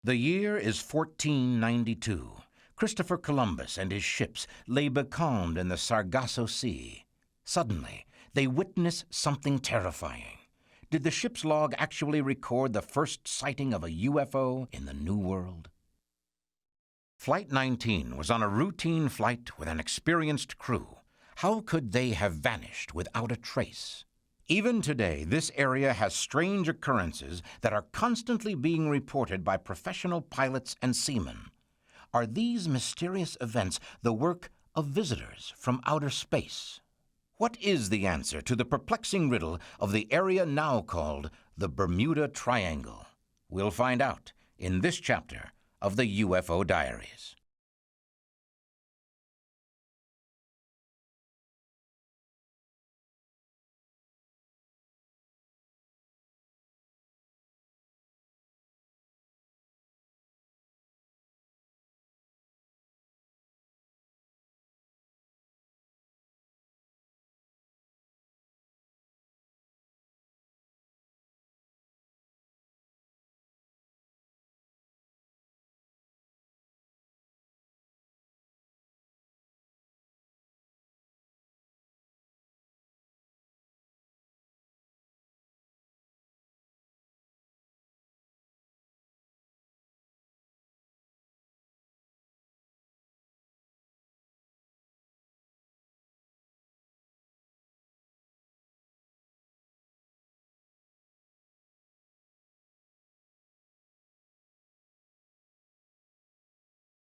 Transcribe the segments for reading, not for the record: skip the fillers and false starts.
The year is 1492. Christopher Columbus and his ships lay becalmed in the Sargasso Sea. Suddenly, they witness something terrifying. Did the ship's log actually record the first sighting of a UFO in the New World? Flight 19 was on a routine flight with an experienced crew. How could they have vanished without a trace? Even today, this area has strange occurrences that are constantly being reported by professional pilots and seamen. Are these mysterious events the work of visitors from outer space? What is the answer to the perplexing riddle of the area now called the Bermuda Triangle? We'll find out in this chapter of the UFO Diaries.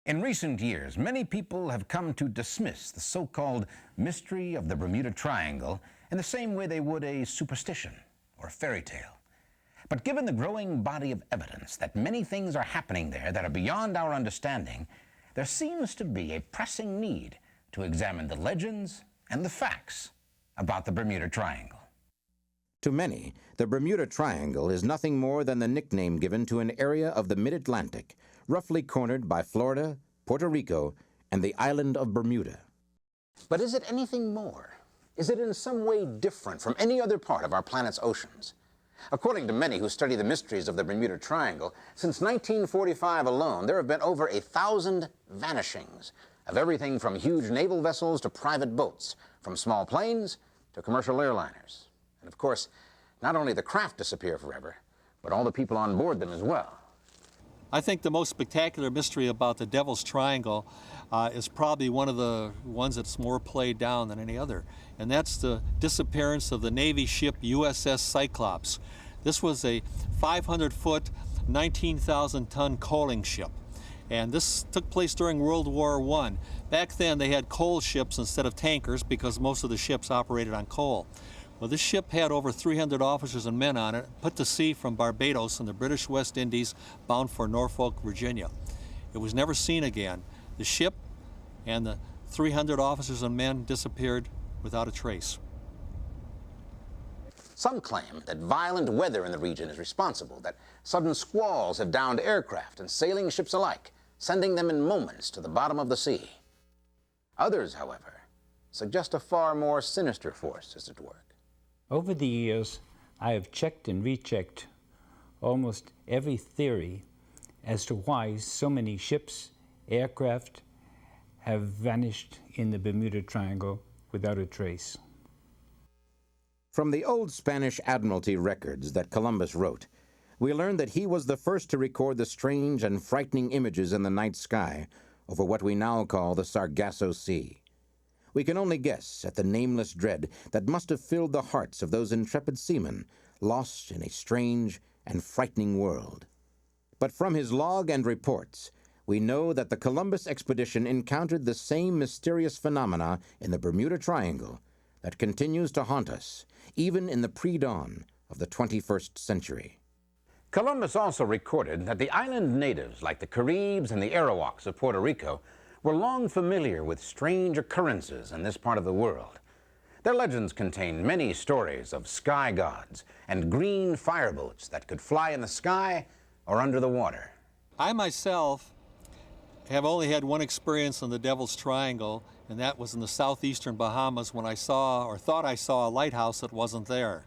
In recent years, many people have come to dismiss the so-called mystery of the Bermuda Triangle in the same way they would a superstition or a fairy tale. But given the growing body of evidence that many things are happening there that are beyond our understanding, there seems to be a pressing need to examine the legends and the facts about the Bermuda Triangle. To many, the Bermuda Triangle is nothing more than the nickname given to an area of the mid-Atlantic, roughly cornered by Florida, Puerto Rico, and the island of Bermuda. But is it anything more? Is it in some way different from any other part of our planet's oceans? According to many who study the mysteries of the Bermuda Triangle, since 1945 alone, there have been over 1,000 vanishings of everything from huge naval vessels to private boats, from small planes to commercial airliners. And of course, not only the craft disappear forever, but all the people on board them as well. I think the most spectacular mystery about the Devil's Triangle is probably one of the ones that's more played down than any other, and that's the disappearance of the Navy ship USS Cyclops. This was a 500-foot, 19,000-ton coaling ship, and this took place during World War I. Back then they had coal ships instead of tankers because most of the ships operated on coal. Well, this ship had over 300 officers and men on it, put to sea from Barbados in the British West Indies, bound for Norfolk, Virginia. It was never seen again. The ship and the 300 officers and men disappeared without a trace. Some claim that violent weather in the region is responsible, that sudden squalls have downed aircraft and sailing ships alike, sending them in moments to the bottom of the sea. Others, however, suggest a far more sinister force is at work. Over the years, I have checked and rechecked almost every theory as to why so many ships, aircraft, have vanished in the Bermuda Triangle without a trace. From the old Spanish Admiralty records that Columbus wrote, we learn that he was the first to record the strange and frightening images in the night sky over what we now call the Sargasso Sea. We can only guess at the nameless dread that must have filled the hearts of those intrepid seamen lost in a strange and frightening world. But from his log and reports, we know that the Columbus expedition encountered the same mysterious phenomena in the Bermuda Triangle that continues to haunt us, even in the pre-dawn of the 21st century. Columbus also recorded that the island natives, like the Caribs and the Arawaks of Puerto Rico, were long familiar with strange occurrences in this part of the world. Their legends contain many stories of sky gods and green fireboats that could fly in the sky or under the water. I myself have only had one experience on the Devil's Triangle, and that was in the southeastern Bahamas when I saw, or thought I saw, a lighthouse that wasn't there.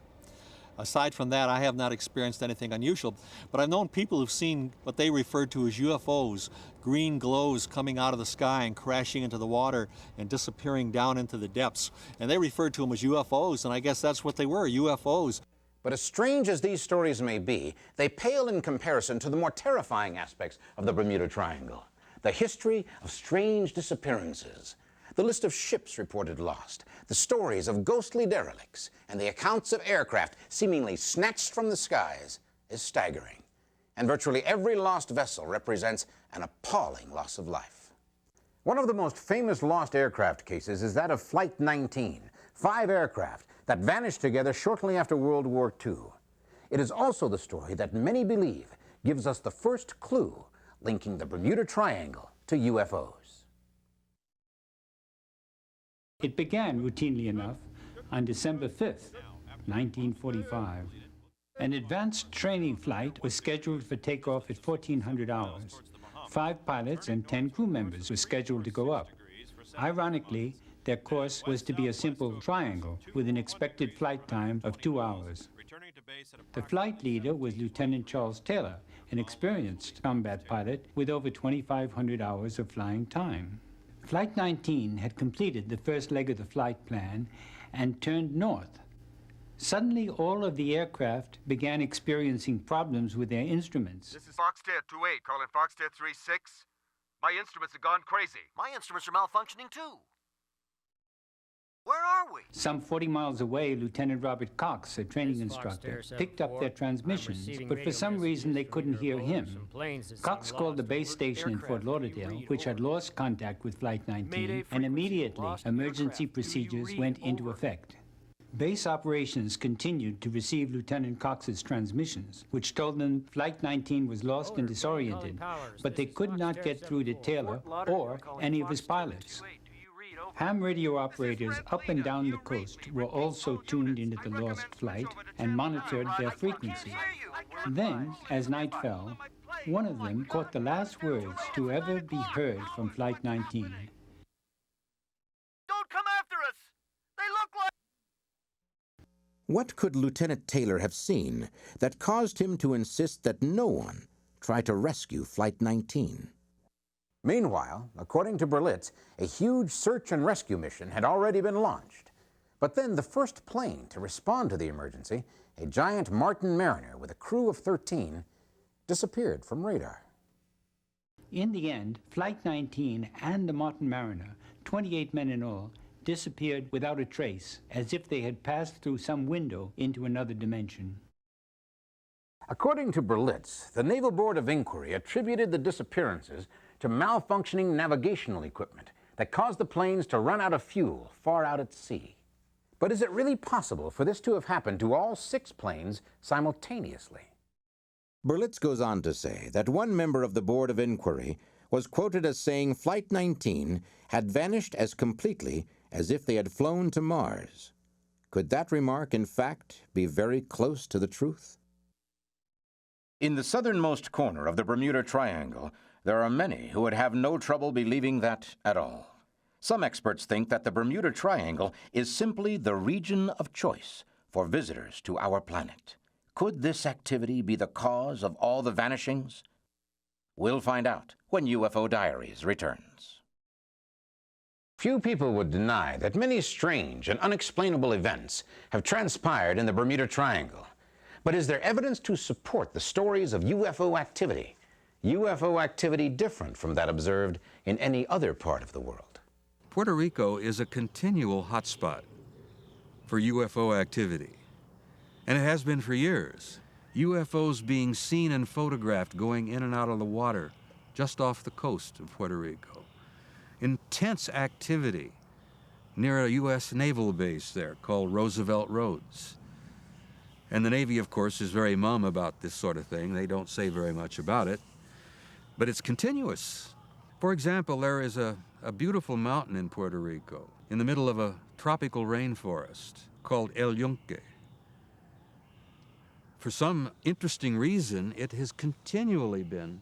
Aside from that, I have not experienced anything unusual, but I've known people who've seen what they referred to as UFOs, green glows coming out of the sky and crashing into the water and disappearing down into the depths. And they referred to them as UFOs, and I guess that's what they were, UFOs. But as strange as these stories may be, they pale in comparison to the more terrifying aspects of the Bermuda Triangle. The history of strange disappearances, the list of ships reported lost, the stories of ghostly derelicts, and the accounts of aircraft seemingly snatched from the skies is staggering. And virtually every lost vessel represents an appalling loss of life. One of the most famous lost aircraft cases is that of Flight 19, 5 aircraft that vanished together shortly after World War II. It is also the story that many believe gives us the first clue linking the Bermuda Triangle to UFOs. It began routinely enough on December 5th, 1945. An advanced training flight was scheduled for takeoff at 1400 hours. 5 pilots and 10 crew members were scheduled to go up. Ironically, their course was to be a simple triangle with an expected flight time of 2 hours. The flight leader was Lieutenant Charles Taylor, an experienced combat pilot with over 2,500 hours of flying time. Flight 19 had completed the first leg of the flight plan and turned north. Suddenly, all of the aircraft began experiencing problems with their instruments. This is Foxtrot 28, calling Foxtrot 36. My instruments have gone crazy. My instruments are malfunctioning too. Where are we? Some 40 miles away, Lieutenant Robert Cox, a training instructor, picked up their transmissions, but for some reason they couldn't hear him. Cox called the base station in Fort Lauderdale, which had lost contact with Flight 19, and immediately emergency procedures went into effect. Base operations continued to receive Lieutenant Cox's transmissions, which told them Flight 19 was lost and disoriented, but they could not get through to Taylor or any of his pilots. Ham radio operators up and down the coast were also tuned into the lost flight and monitored their frequency. Then, as night fell, one of them caught the last words to ever be heard from Flight 19. Don't come after us! They look like... What could Lieutenant Taylor have seen that caused him to insist that no one try to rescue Flight 19? Meanwhile, according to Berlitz, a huge search and rescue mission had already been launched. But then the first plane to respond to the emergency, a giant Martin Mariner with a crew of 13, disappeared from radar. In the end, Flight 19 and the Martin Mariner, 28 men in all, disappeared without a trace, as if they had passed through some window into another dimension. According to Berlitz, the Naval Board of Inquiry attributed the disappearances to malfunctioning navigational equipment that caused the planes to run out of fuel far out at sea. But is it really possible for this to have happened to all 6 planes simultaneously? Berlitz goes on to say that one member of the Board of Inquiry was quoted as saying Flight 19 had vanished as completely as if they had flown to Mars. Could that remark, in fact, be very close to the truth? In the southernmost corner of the Bermuda Triangle, there are many who would have no trouble believing that at all. Some experts think that the Bermuda Triangle is simply the region of choice for visitors to our planet. Could this activity be the cause of all the vanishings? We'll find out when UFO Diaries returns. Few people would deny that many strange and unexplainable events have transpired in the Bermuda Triangle. But is there evidence to support the stories of UFO activity? UFO activity different from that observed in any other part of the world? Puerto Rico is a continual hotspot for UFO activity, and it has been for years. UFOs being seen and photographed going in and out of the water just off the coast of Puerto Rico. Intense activity near a U.S. naval base there called Roosevelt Roads. And the Navy, of course, is very mum about this sort of thing. They don't say very much about it, but it's continuous. For example, there is a beautiful mountain in Puerto Rico in the middle of a tropical rainforest called El Yunque. For some interesting reason, it has continually been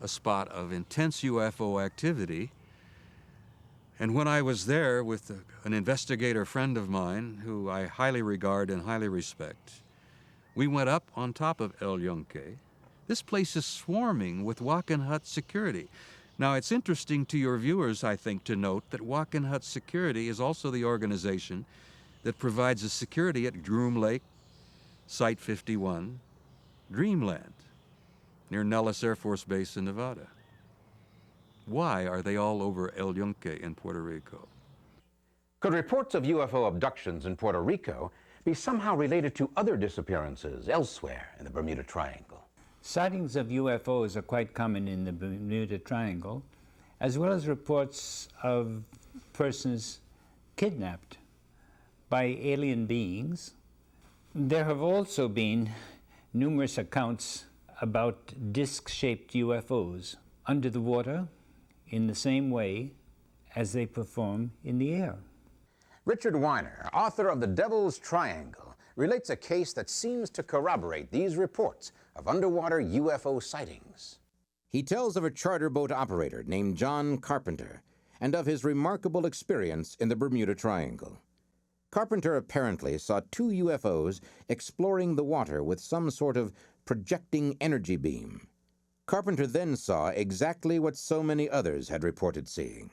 a spot of intense UFO activity. And when I was there with an investigator friend of mine, who I highly regard and highly respect, We went up on top of El Yunque. This place is swarming with Walkenhut security. Now, it's interesting to your viewers, I think, to note that Walkenhut Security is also the organization that provides the security at Groom Lake, Site 51, Dreamland, near Nellis Air Force Base in Nevada. Why are they all over El Yunque in Puerto Rico? Could reports of UFO abductions in Puerto Rico be somehow related to other disappearances elsewhere in the Bermuda Triangle? Sightings of UFOs are quite common in the Bermuda Triangle, as well as reports of persons kidnapped by alien beings. There have also been numerous accounts about disc-shaped UFOs under the water in the same way as they perform in the air. Richard Weiner, author of The Devil's Triangle, relates a case that seems to corroborate these reports of underwater UFO sightings. He tells of a charter boat operator named John Carpenter and of his remarkable experience in the Bermuda Triangle. Carpenter apparently saw 2 UFOs exploring the water with some sort of projecting energy beam. Carpenter then saw exactly what so many others had reported seeing.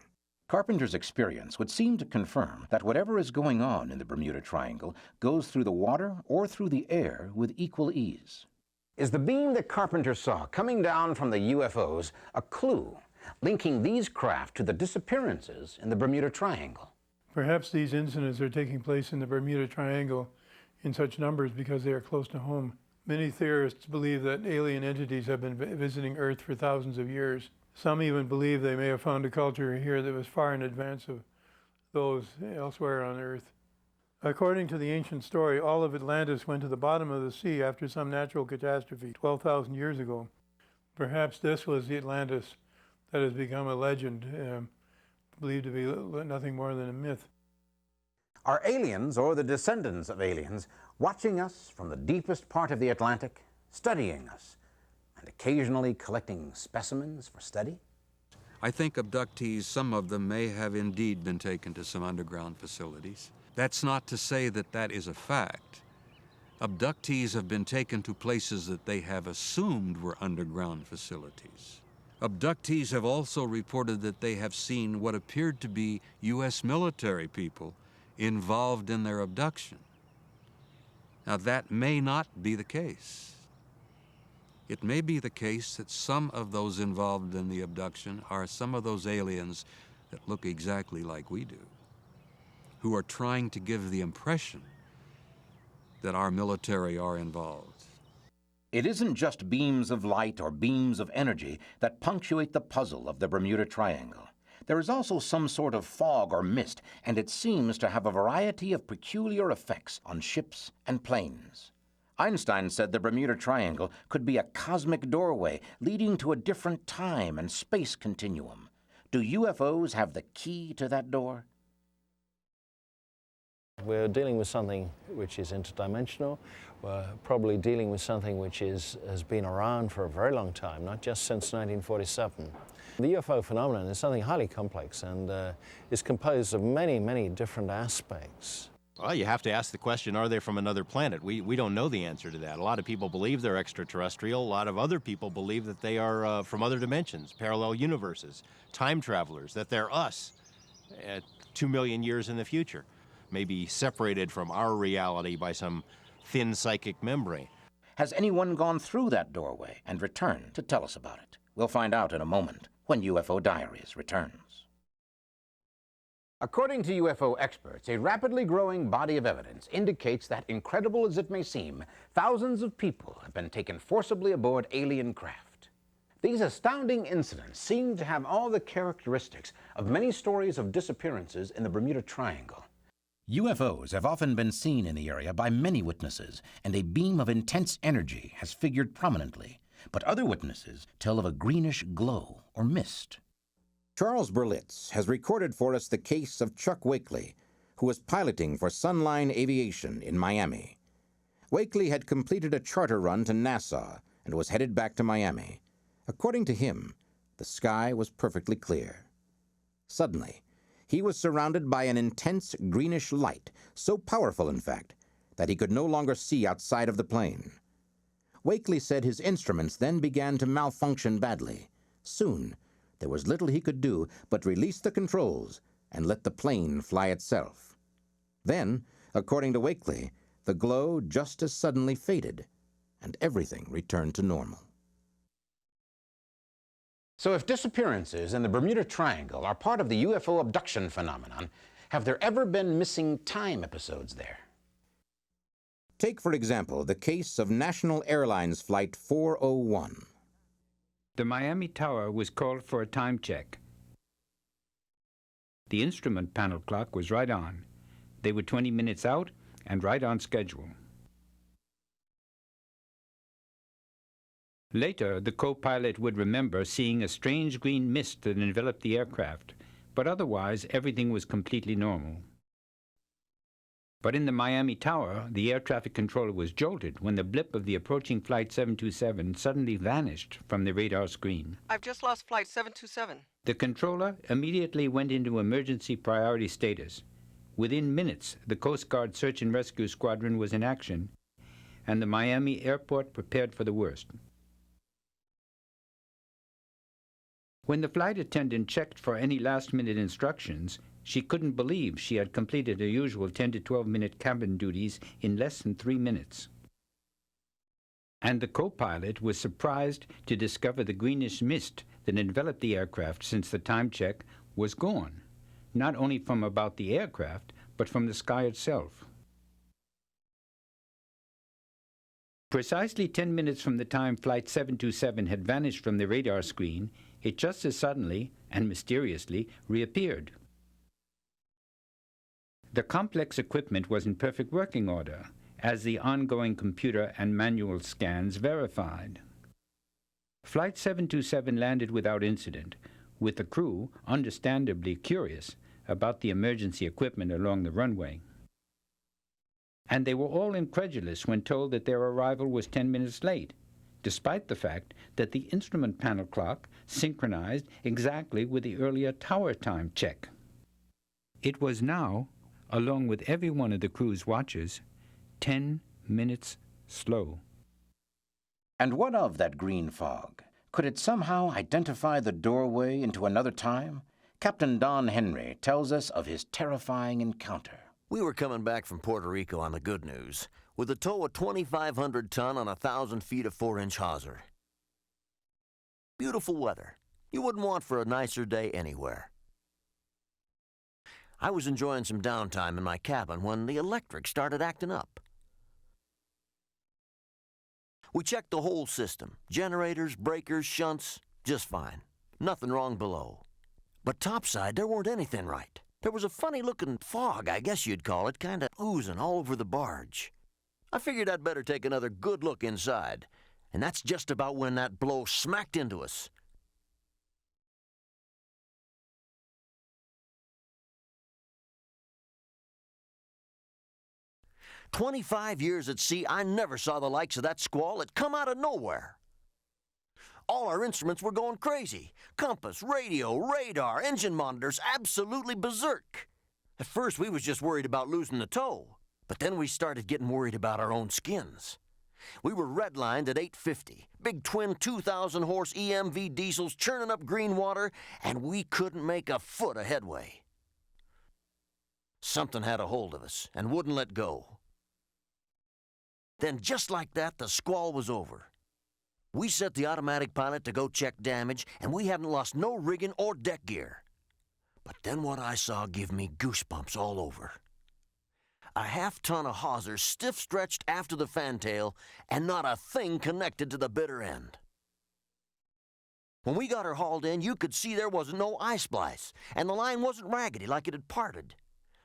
Carpenter's experience would seem to confirm that whatever is going on in the Bermuda Triangle goes through the water or through the air with equal ease. Is the beam that Carpenter saw coming down from the UFOs a clue linking these craft to the disappearances in the Bermuda Triangle? Perhaps these incidents are taking place in the Bermuda Triangle in such numbers because they are close to home. Many theorists believe that alien entities have been visiting Earth for thousands of years. Some even believe they may have found a culture here that was far in advance of those elsewhere on Earth. According to the ancient story, all of Atlantis went to the bottom of the sea after some natural catastrophe 12,000 years ago. Perhaps this was the Atlantis that has become a legend, believed to be nothing more than a myth. Are aliens or the descendants of aliens watching us from the deepest part of the Atlantic, studying us, and occasionally collecting specimens for study? I think abductees, some of them may have indeed been taken to some underground facilities. That's not to say that that is a fact. Abductees have been taken to places that they have assumed were underground facilities. Abductees have also reported that they have seen what appeared to be U.S. military people involved in their abduction. Now, that may not be the case. It may be the case that some of those involved in the abduction are some of those aliens that look exactly like we do, who are trying to give the impression that our military are involved. It isn't just beams of light or beams of energy that punctuate the puzzle of the Bermuda Triangle. There is also some sort of fog or mist, and it seems to have a variety of peculiar effects on ships and planes. Einstein said the Bermuda Triangle could be a cosmic doorway leading to a different time and space continuum. Do UFOs have the key to that door? We're dealing with something which is interdimensional. We're probably dealing with something which has been around for a very long time, not just since 1947. The UFO phenomenon is something highly complex and is composed of many, many different aspects. Well, you have to ask the question, are they from another planet? We don't know the answer to that. A lot of people believe they're extraterrestrial. A lot of other people believe that they are from other dimensions, parallel universes, time travelers, that they're us at 2 million years in the future, maybe separated from our reality by some thin psychic membrane. Has anyone gone through that doorway and returned to tell us about it? We'll find out in a moment when UFO Diaries returns. According to UFO experts, a rapidly growing body of evidence indicates that, incredible as it may seem, thousands of people have been taken forcibly aboard alien craft. These astounding incidents seem to have all the characteristics of many stories of disappearances in the Bermuda Triangle. UFOs have often been seen in the area by many witnesses, and a beam of intense energy has figured prominently. But other witnesses tell of a greenish glow or mist. Charles Berlitz has recorded for us the case of Chuck Wakely, who was piloting for Sunline Aviation in Miami. Wakely had completed a charter run to Nassau and was headed back to Miami. According to him, the sky was perfectly clear. Suddenly, he was surrounded by an intense greenish light, so powerful, in fact, that he could no longer see outside of the plane. Wakely said his instruments then began to malfunction badly. Soon, there was little he could do but release the controls and let the plane fly itself. Then, according to Wakely, the glow just as suddenly faded, and everything returned to normal. So if disappearances in the Bermuda Triangle are part of the UFO abduction phenomenon, have there ever been missing time episodes there? Take, for example, the case of National Airlines Flight 401. The Miami Tower was called for a time check. The instrument panel clock was right on. They were 20 minutes out and right on schedule. Later, the co-pilot would remember seeing a strange green mist that enveloped the aircraft, but otherwise everything was completely normal. But in the Miami Tower, the air traffic controller was jolted when the blip of the approaching Flight 727 suddenly vanished from the radar screen. I've just lost Flight 727. The controller immediately went into emergency priority status. Within minutes, the Coast Guard search and rescue squadron was in action, and the Miami airport prepared for the worst. When the flight attendant checked for any last-minute instructions, she couldn't believe she had completed her usual 10 to 12-minute cabin duties in less than 3 minutes. And the co-pilot was surprised to discover the greenish mist that enveloped the aircraft since the time check was gone, not only from about the aircraft, but from the sky itself. Precisely 10 minutes from the time Flight 727 had vanished from the radar screen, it just as suddenly and mysteriously reappeared. The complex equipment was in perfect working order, as the ongoing computer and manual scans verified. Flight 727 landed without incident, with the crew understandably curious about the emergency equipment along the runway. And they were all incredulous when told that their arrival was 10 minutes late, despite the fact that the instrument panel clock synchronized exactly with the earlier tower time check. It was now, along with every one of the crew's watches, 10 minutes slow. And what of that green fog? Could it somehow identify the doorway into another time? Captain Don Henry tells us of his terrifying encounter. We were coming back from Puerto Rico on the good news, with a tow of 2,500 ton on 1,000 feet of 4-inch hawser. Beautiful weather. You wouldn't want for a nicer day anywhere. I was enjoying some downtime in my cabin when the electric started acting up. We checked the whole system, generators, breakers, shunts, just fine. Nothing wrong below. But topside, there weren't anything right. There was a funny-looking fog, I guess you'd call it, kind of oozing all over the barge. I figured I'd better take another good look inside, and that's just about when that blow smacked into us. "25 years at sea, I never saw the likes of that squall. It come out of nowhere. All our instruments were going crazy. Compass, radio, radar, engine monitors, absolutely berserk. At first, we was just worried about losing the tow. But then we started getting worried about our own skins. We were redlined at 850, big twin 2,000-horse EMV diesels churning up green water, and we couldn't make a foot of headway. Something had a hold of us and wouldn't let go. Then just like that, the squall was over. We set the automatic pilot to go check damage, and we hadn't lost no rigging or deck gear. But then what I saw give me goosebumps all over. A half-ton of hawsers stiff-stretched after the fantail, and not a thing connected to the bitter end. When we got her hauled in, you could see there wasn't no eye splice, and the line wasn't raggedy like it had parted.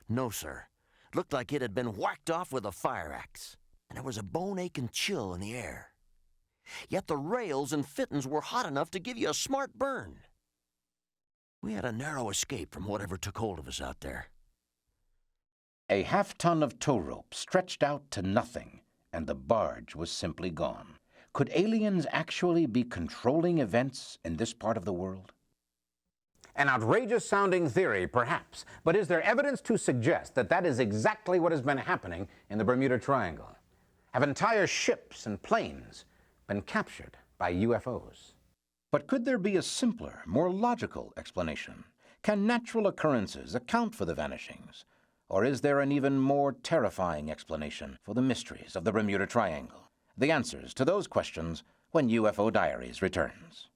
No, sir. Looked like it had been whacked off with a fire axe, and there was a bone-aching chill in the air. Yet the rails and fittings were hot enough to give you a smart burn. We had a narrow escape from whatever took hold of us out there. A half-ton of tow rope stretched out to nothing, and the barge was simply gone. Could aliens actually be controlling events in this part of the world? An outrageous-sounding theory, perhaps, but is there evidence to suggest that that is exactly what has been happening in the Bermuda Triangle? Have entire ships and planes been captured by UFOs? But could there be a simpler, more logical explanation? Can natural occurrences account for the vanishings? Or is there an even more terrifying explanation for the mysteries of the Bermuda Triangle? The answers to those questions when UFO Diaries returns.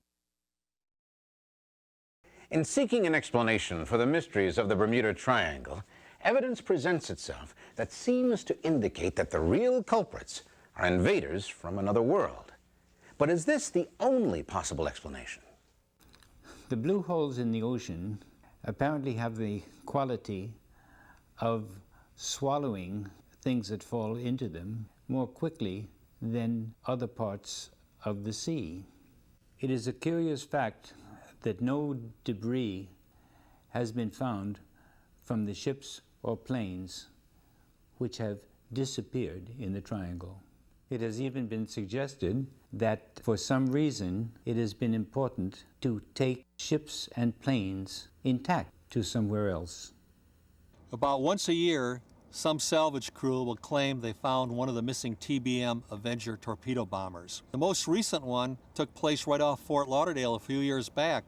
In seeking an explanation for the mysteries of the Bermuda Triangle, evidence presents itself that seems to indicate that the real culprits are invaders from another world. But is this the only possible explanation? The blue holes in the ocean apparently have the quality of swallowing things that fall into them more quickly than other parts of the sea. It is a curious fact that no debris has been found from the ships or planes which have disappeared in the triangle. It has even been suggested that for some reason it has been important to take ships and planes intact to somewhere else. About once a year, some salvage crew will claim they found one of the missing TBM Avenger torpedo bombers. The most recent one took place right off Fort Lauderdale a few years back.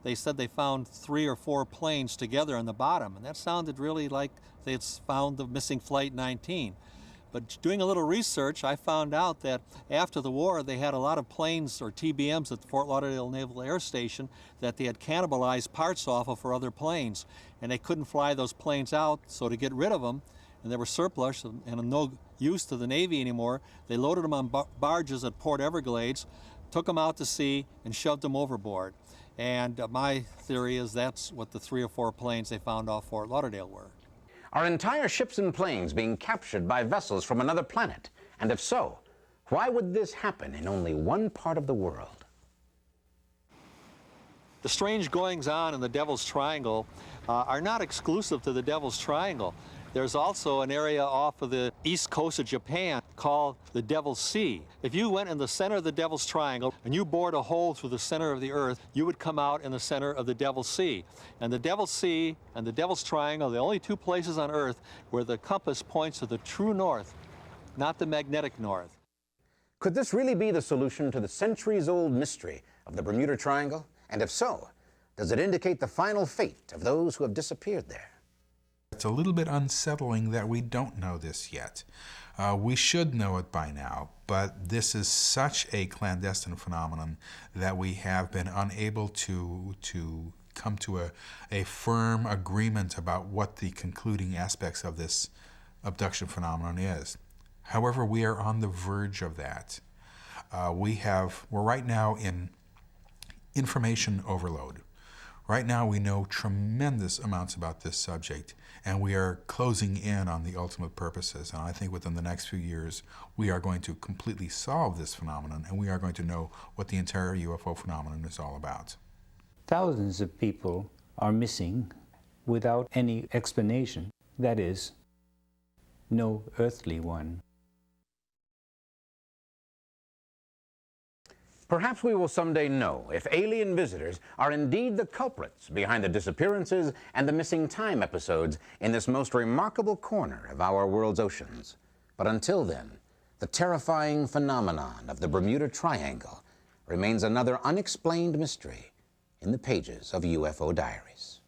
They said they found 3 or 4 planes together on the bottom, and that sounded really like they had found the missing Flight 19. But doing a little research, I found out that after the war, they had a lot of planes or TBMs at the Fort Lauderdale Naval Air Station that they had cannibalized parts off of for other planes. And they couldn't fly those planes out, so to get rid of them, and they were surplus and of no use to the Navy anymore, they loaded them on barges at Port Everglades, took them out to sea, and shoved them overboard. And my theory is that's what the 3 or 4 planes they found off Fort Lauderdale were. Are entire ships and planes being captured by vessels from another planet? And if so, why would this happen in only one part of the world? The strange goings-on in the Devil's Triangle are not exclusive to the Devil's Triangle. There's also an area off of the east coast of Japan called the Devil's Sea. If you went in the center of the Devil's Triangle and you bored a hole through the center of the Earth, you would come out in the center of the Devil's Sea. And the Devil's Sea and the Devil's Triangle are the only 2 places on Earth where the compass points to the true north, not the magnetic north. Could this really be the solution to the centuries-old mystery of the Bermuda Triangle? And if so, does it indicate the final fate of those who have disappeared there? It's a little bit unsettling that we don't know this yet. We should know it by now, but this is such a clandestine phenomenon that we have been unable to come to a firm agreement about what the concluding aspects of this abduction phenomenon is. However, we are on the verge of that. We're right now in information overload. Right now we know tremendous amounts about this subject, and we are closing in on the ultimate purposes. And I think within the next few years, we are going to completely solve this phenomenon, and we are going to know what the entire UFO phenomenon is all about. Thousands of people are missing without any explanation. That is, no earthly one. Perhaps we will someday know if alien visitors are indeed the culprits behind the disappearances and the missing time episodes in this most remarkable corner of our world's oceans. But until then, the terrifying phenomenon of the Bermuda Triangle remains another unexplained mystery in the pages of UFO Diaries.